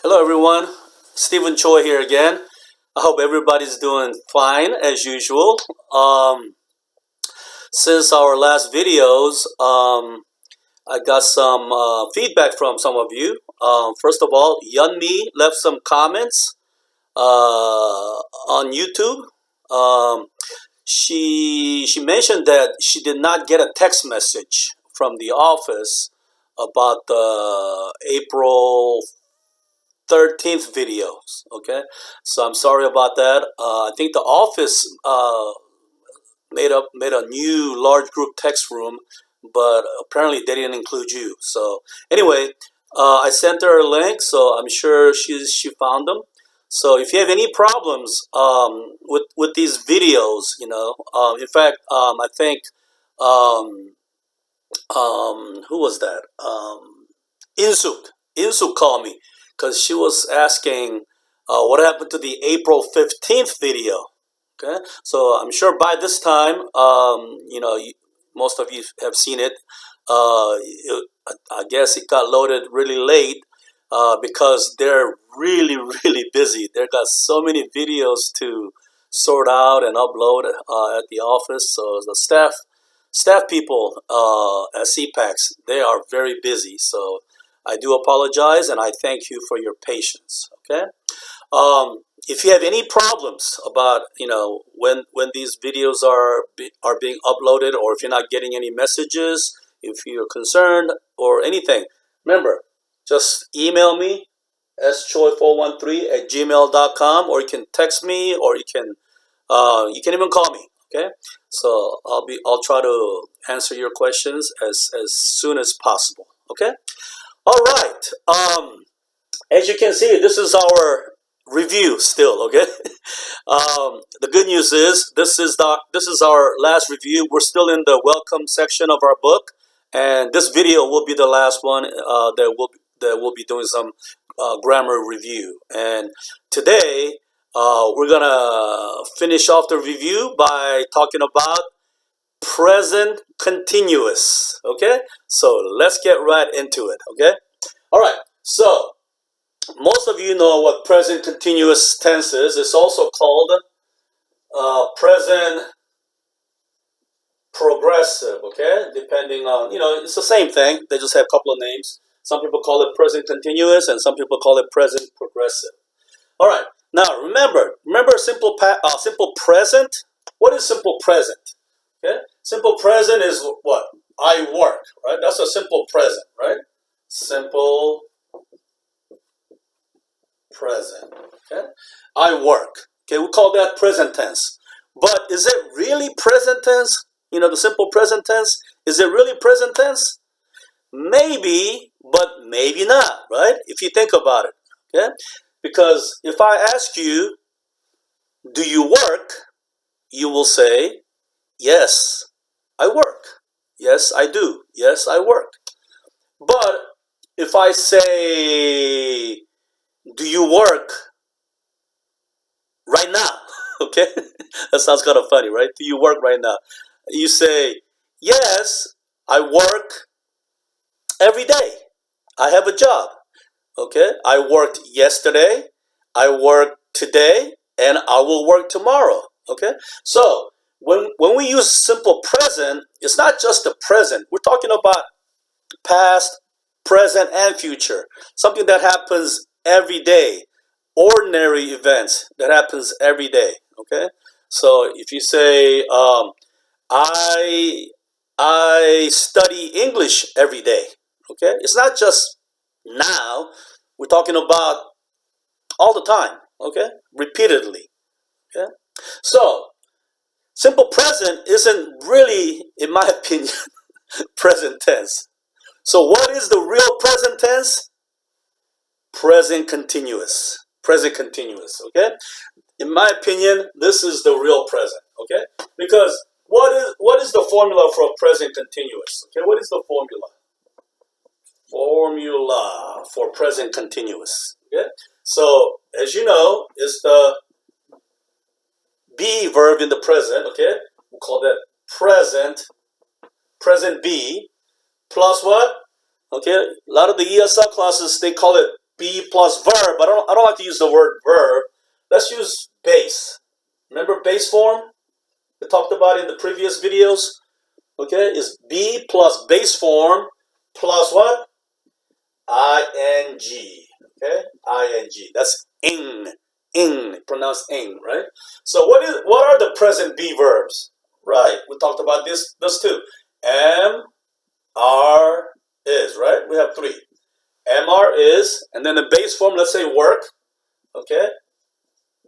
Hello, everyone. Stephen Choi here again. I hope everybody's doing fine as usual. Since our last videos, I got some feedback from some of you. First of all, Yunmi left some comments on YouTube. Um, she mentioned that she did not get a text message from the office about the April 13th videos. Okay, so I'm sorry about that. I think the office made a new large group text room, but apparently they didn't include you. So anyway, I sent her a link, so I'm sure she found them. So if you have any problems with these videos, in fact, I think um, who was that? Insuk called me because she was asking what happened to the April 15th video. Okay, so I'm sure by this time, most of you have seen it. I guess it got loaded really late because they're really, really busy. They've got so many videos to sort out and upload at the office. So the staff people at CPACs, they are very busy. So I do apologize and I thank you for your patience. Okay. If you have any problems about when these videos are being uploaded, or if you're not getting any messages, if you're concerned or anything, remember, just email me schoi413@gmail.com, or you can text me, or you can even call me. Okay, so I'll try to answer your questions as soon as possible. Okay, all right. As you can see, this is our review still. Okay. The good news is this is our last review. We're still in the welcome section of our book, and this video will be the last one that we'll be doing some grammar review. And today we're gonna finish off the review by talking about present continuous. Okay, so let's get right into it. Okay, all right. So most of you know what present continuous tense is. It's also called present progressive. Okay, depending on it's the same thing. They just have a couple of names. Some people call it present continuous, and some people call it present progressive. All right. Now remember simple present. What is simple present? Okay, simple present is what? I work. Right. That's a simple present. Right. Simple present. Okay, I work. Okay, we call that present tense. But is it really present tense? The simple present tense. Is it really present tense? Maybe, but maybe not. Right? If you think about it. Okay, because if I ask you, "Do you work?" you will say, "Yes, I work. Yes, I do. Yes, I work." But if I say, "Do you work right now?" Okay, that sounds kind of funny, right? Do you work right now? You say, "Yes, I work every day. I have a job." Okay, I worked yesterday, I work today, and I will work tomorrow. Okay, so when we use simple present, it's not just the present. We're talking about past, present, and future. Something that happens every day, ordinary events that happens every day. Okay, so if you say I I study English every day. Okay, it's not just now. We're talking about all the time. Okay, repeatedly. Okay, so simple present isn't really, in my opinion, present tense. So what is the real present tense? Present continuous. Present continuous. Okay, in my opinion, this is the real present. Okay, because what is the formula for a present continuous? Okay, what is the formula? Formula for present continuous. Okay, so as you know, it's the be verb in the present. Okay, we'll call that present be plus what? Okay, a lot of the ESL classes, they call it be plus verb. I don't like to use the word verb. Let's use base. Remember base form we talked about in the previous videos? Okay, is be plus base form plus what? ing. Okay, ing. That's ing, pronounced ing, right? So what are the present be verbs? Right, we talked about this too. Am, are, is, right? We have three. Am, are, is, and then the base form, let's say work. Okay,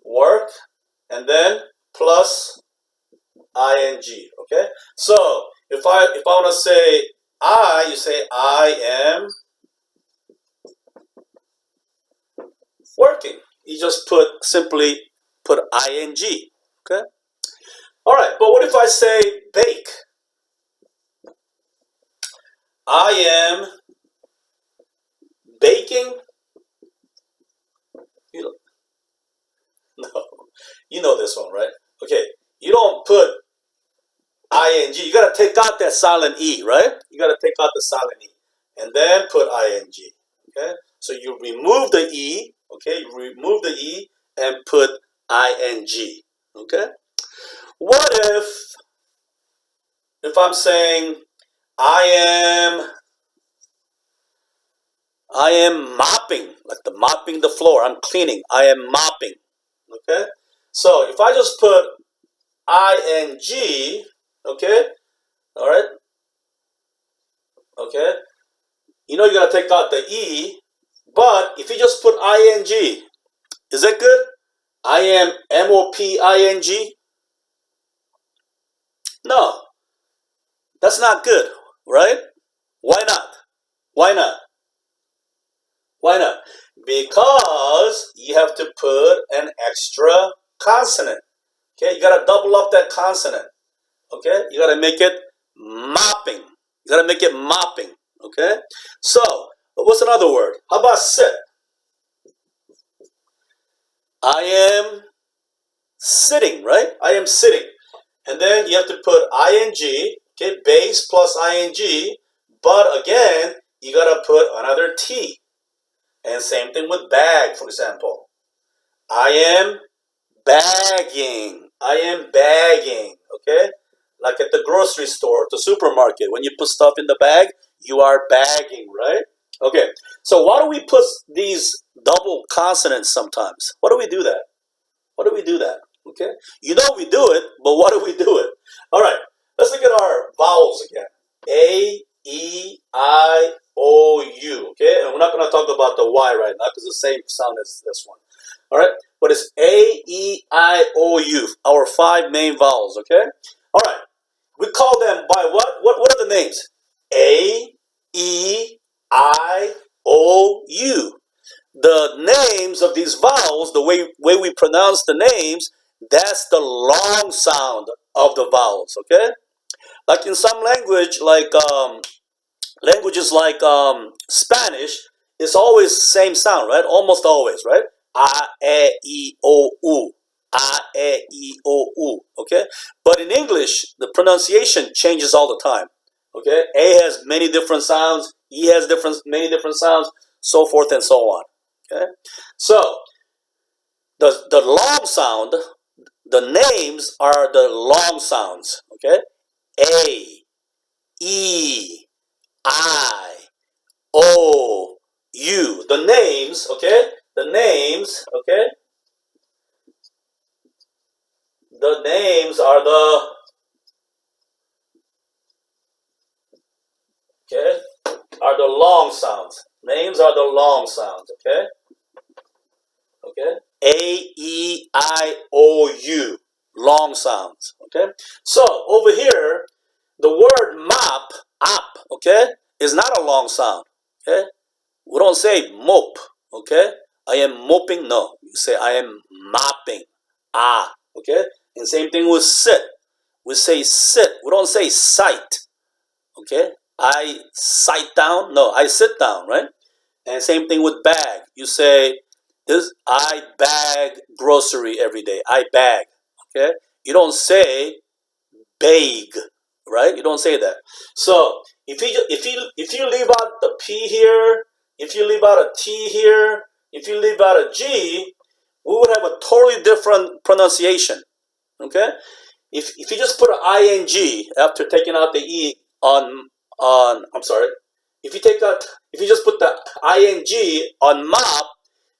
work, and then plus ing. Okay, so if I want to say I, you say I am working. You just simply put ing. Okay. All right. But what if I say bake? I am baking. No, you know this one, right? Okay. You don't put ing. You gotta take out that silent e, right? You gotta take out the silent e, and then put ing. Okay. So you remove the e. Okay. You remove the e and put ing. Okay. What if I'm saying I am mopping, like mopping the floor. I'm cleaning. I am mopping. Okay? So if I just put ing, okay? All right? Okay? You know you got to take out the e, but if you just put ing, is that good? I am moping? No. That's not good, right? Why not? Why not? Why not? Because you have to put an extra consonant. Okay, you gotta double up that consonant. Okay, you gotta make it mopping. You gotta make it mopping. Okay, so what's another word? How about sit? I am sitting, right? I am sitting. And then you have to put ing, okay, base plus ing, but again, you gotta put another T. And same thing with bag, for example. I am bagging. I am bagging. Okay? Like at the grocery store, the supermarket. When you put stuff in the bag, you are bagging, right? Okay. So why do we put these double consonants sometimes? Why do we do that? Why do we do that? Okay? You know we do it, but why do we do it? All right. Let's look at our vowels again. A, E, I, O, U. Okay? And we're not going to talk about the Y right now because it's the same sound as this one. All right? But it's A, E, I, O, U. Our five main vowels. Okay? All right. We call them by what? What are the names? A, E, I, O, U. The names of these vowels, the way we pronounce the names, that's the long sound of the vowels. Okay? Like in some languages like Spanish, it's always the same sound, right? Almost always, right? A, E, I, O, U. A, E, I, O, U. Okay? But in English, the pronunciation changes all the time. Okay? A has many different sounds. E has many different sounds, so forth and so on. Okay? So, the long sound, the names are the long sounds. Okay? A, E, I, O, U. The names, okay? The names, okay? The names are are the long sounds. Names are the long sounds, okay? Okay? A, E, I, O, U. Long sounds, okay? So, over here, the word mop, okay, is not a long sound, okay? We don't say mope, okay? I am moping, no. You say I am mopping, okay? And same thing with sit. We say sit. We don't say sight, okay? I sight down, no, I sit down, right? And same thing with bag. You say I bag grocery every day. I bag, okay? You don't say bag, right? You don't say that. So if you leave out the P here, if you leave out a T here, if you leave out a G, we would have a totally different pronunciation. Okay? If you just put an ing after taking out the E on I'm sorry, if you just put the ing on mop,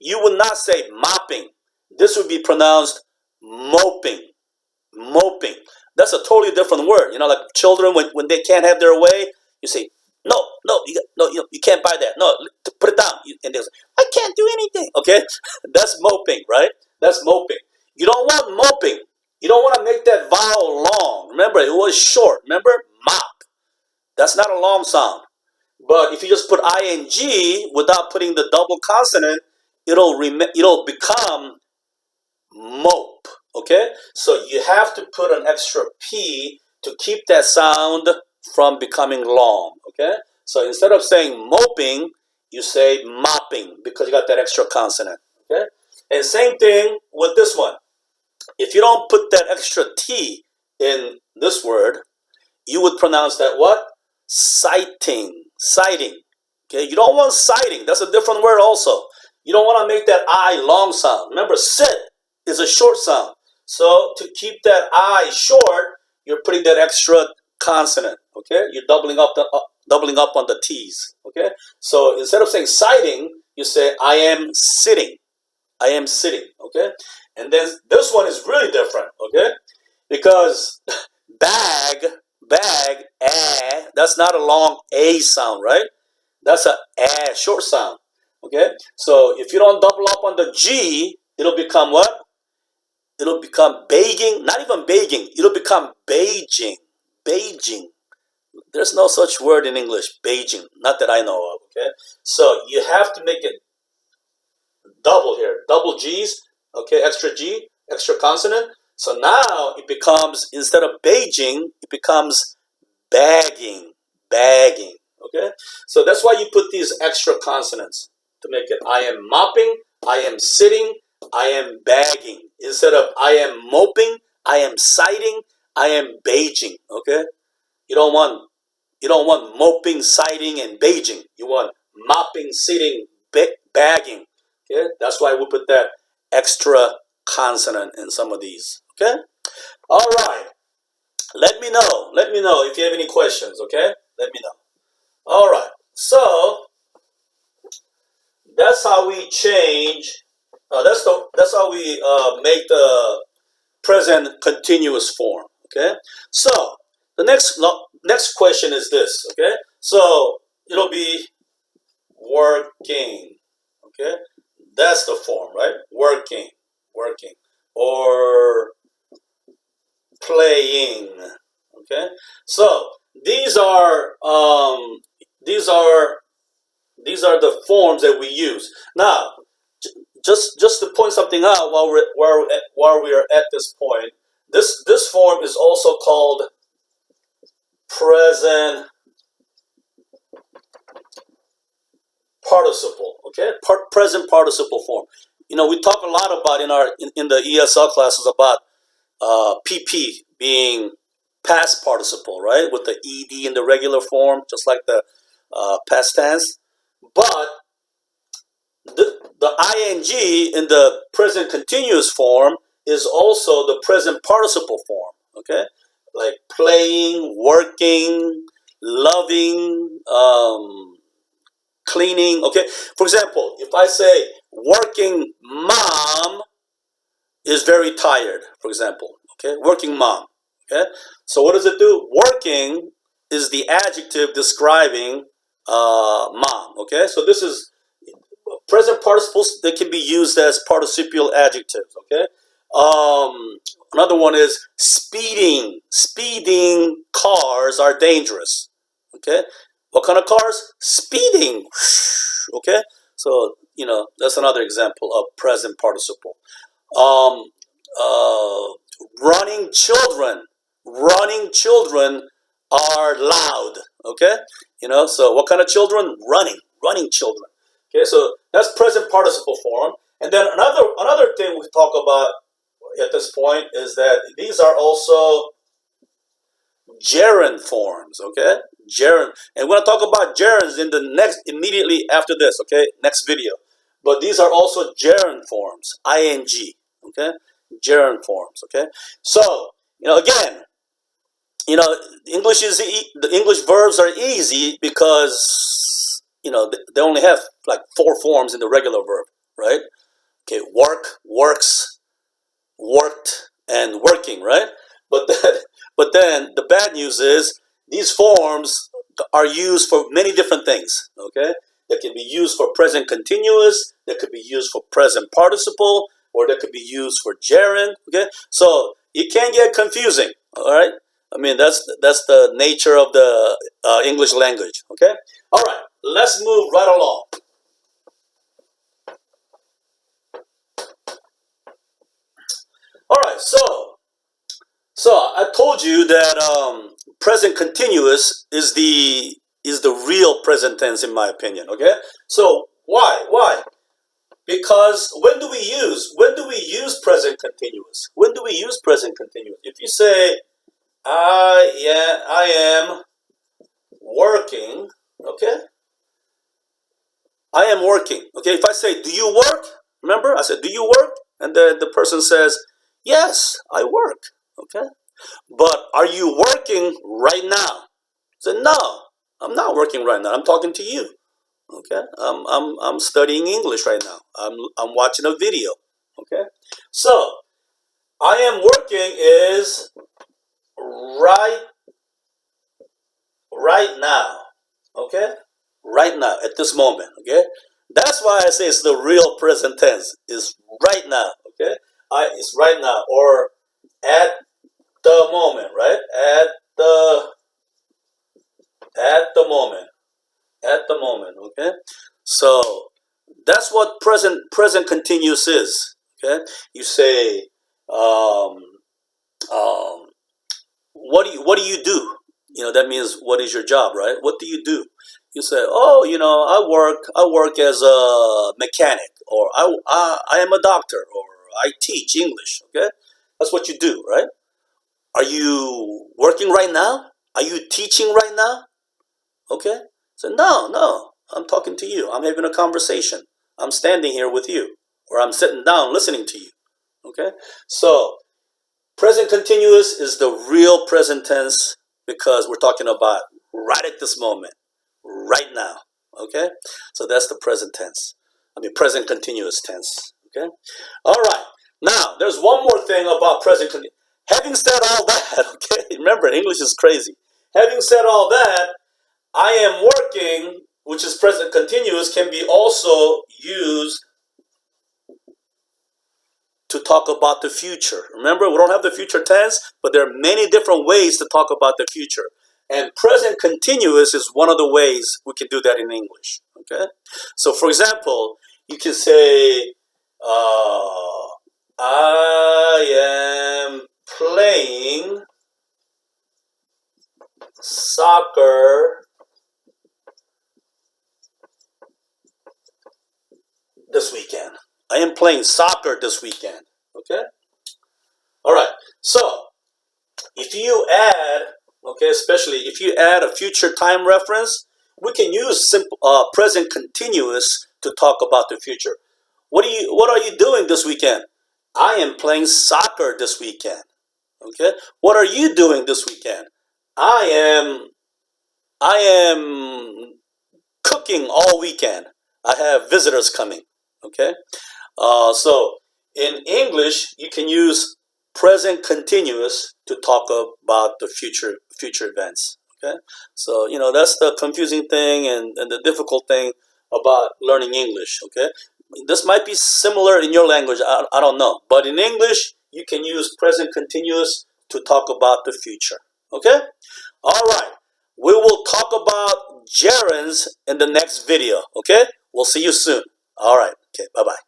you would not say mopping. This would be pronounced moping. Moping. That's a totally different word. Like children when they can't have their way, you say, no, no, you can't buy that. No, put it down. And they say, I can't do anything. Okay, that's moping, right? That's moping. You don't want moping. You don't want to make that vowel long. Remember, it was short. Remember, mop. That's not a long sound. But if you just put ing without putting the double consonant, it'll become mope. Okay, so you have to put an extra p to keep that sound from becoming long. Okay, so instead of saying moping, you say mopping because you got that extra consonant. Okay, and same thing with this one. If you don't put that extra t in this word, you would pronounce that what? Sighting. Sighting. Okay, you don't want sighting. That's a different word also. You don't want to make that I long sound. Remember, sit is a short sound. So to keep that I short, you're putting that extra consonant. Okay, you're doubling up on the T's. Okay, so instead of saying sighting, you say I am sitting. I am sitting. Okay, and then this one is really different. Okay, because bag, that's not a long a sound, right? That's a short sound. Okay, so if you don't double up on the G, it'll become what? It'll become begging, not even begging, it'll become Beijing. Beijing. There's no such word in English, Beijing, not that I know of, okay? So you have to make it double here, double G's, okay, extra G, extra consonant. So now it becomes, instead of Beijing, it becomes bagging, bagging, okay? So that's why you put these extra consonants to make it, I am mopping, I am sitting, I am bagging. Instead of I am moping, I am sighting, I am Beijing. Okay, you don't want moping, sighting, and Beijing. You want mopping, sitting, bagging. Okay, that's why we put that extra consonant in some of these. Okay, all right. Let me know. Let me know if you have any questions. Okay, let me know. All right. So that's how we change. That's how we make the present continuous form. Okay. So the next question is this. Okay. So it'll be working. Okay. That's the form, right? Working, working, or playing. Okay. So these are the forms that we use now. Just to point something out while we are at this point, this form is also called present participle. Okay, present participle form. We talk a lot about in the ESL classes about PP being past participle, right? With the ed in the regular form, just like the past tense, but the ing in the present continuous form is also the present participle form. Okay, like playing, working, loving, cleaning. Okay, for example, if I say working mom is very tired, for example. Okay, working mom. Okay, so what does it do? Working is the adjective describing mom. Okay, so this is present participles. They can be used as participial adjectives. Okay. Another one is speeding. Speeding cars are dangerous. Okay. What kind of cars? Speeding. Okay. So that's another example of present participle. Um, Running children. Running children are loud. Okay. So what kind of children? Running children. Okay, so that's present participle form. And then another thing we talk about at this point is that these are also gerund forms, okay? Gerund. And we're going to talk about gerunds in the next, immediately after this, okay? Next video. But these are also gerund forms, ing, okay? Gerund forms, okay? So, again, the English verbs are easy because, they only have like 4 forms in the regular verb, right? Okay, work, works, worked, and working, right? But then the bad news is these forms are used for many different things, okay? They can be used for present continuous, they could be used for present participle, or they could be used for gerund, okay? So it can get confusing, all right? I mean, that's the nature of the English language, okay? All right, let's move right along. All right, so I told you that present continuous is the real present tense in my opinion. Okay, so why? Because when do we use present continuous? When do we use present continuous? If you say I am working, okay, I am working. Okay, if I say do you work? Remember I said do you work, and then the person says yes, I work. Okay. But are you working right now? I said, no, I'm not working right now. I'm talking to you. Okay. I'm studying English right now. I'm watching a video. Okay. So I am working is right now. Okay. Right now, at this moment. Okay. That's why I say it's the real present tense. Is right now. Okay. It's right now, or at the moment, right? At the moment, okay? So that's what present continuous is, okay? You say, um, what do you do? That means what is your job, right? What do you do? You say, oh, I work as a mechanic, or I am a doctor, or I teach English, okay? That's what you do, right? Are you working right now? Are you teaching right now? Okay? So no, I'm talking to you. I'm having a conversation. I'm standing here with you, or I'm sitting down listening to you. Okay? So present continuous is the real present tense because we're talking about right at this moment, right now. Okay? So that's the present tense. Present continuous tense. Okay? All right. Now, there's one more thing about present continuous. Having said all that, okay, remember, English is crazy. Having said all that, I am working, which is present continuous, can be also used to talk about the future. Remember, we don't have the future tense, but there are many different ways to talk about the future. And present continuous is one of the ways we can do that in English. Okay? So, for example, you can say, I am playing soccer this weekend. I am playing soccer this weekend. Okay? All right. So, if you add, okay, especially if you add a future time reference, we can use simple present continuous to talk about the future. What are you doing this weekend? I am playing soccer this weekend. Okay? What are you doing this weekend? I am cooking all weekend. I have visitors coming. Okay? So in English, you can use present continuous to talk about the future events. Okay? So that's the confusing thing and the difficult thing about learning English. Okay? This might be similar in your language. I don't know. But in English, you can use present continuous to talk about the future. Okay? All right. We will talk about gerunds in the next video. Okay? We'll see you soon. All right. Okay. Bye-bye.